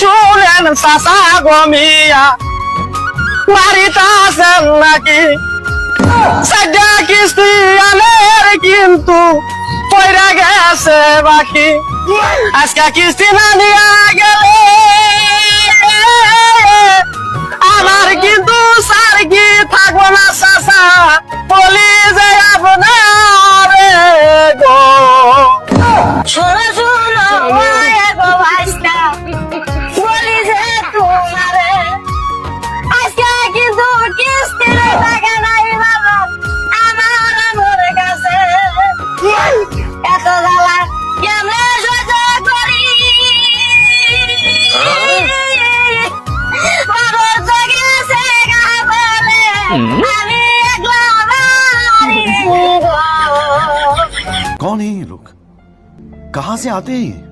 শুনেন চাচা গমিয়া বাড়িতে আছেন নাকি সাইডা কিস্তি আনের কিন্তু পয়রা গেছে বাকি আজকে কিস্তি না নিয়ে গেলে আমার কিন্তু সার কি থাকবো না চাচা বলি যে আপনার গো শোনো শোনো গো ভাইস্তা বলি যে তোমারে আজকে কিন্তু কিস্তির টাকা নাই বাবা আমার কাছে এত জ্বালা কেমনে সহ্য করি বাবার চোখে সে গা বলে আমি একলা বাড়ি গো कौन है ये लोग? कहाँ से आते हैं?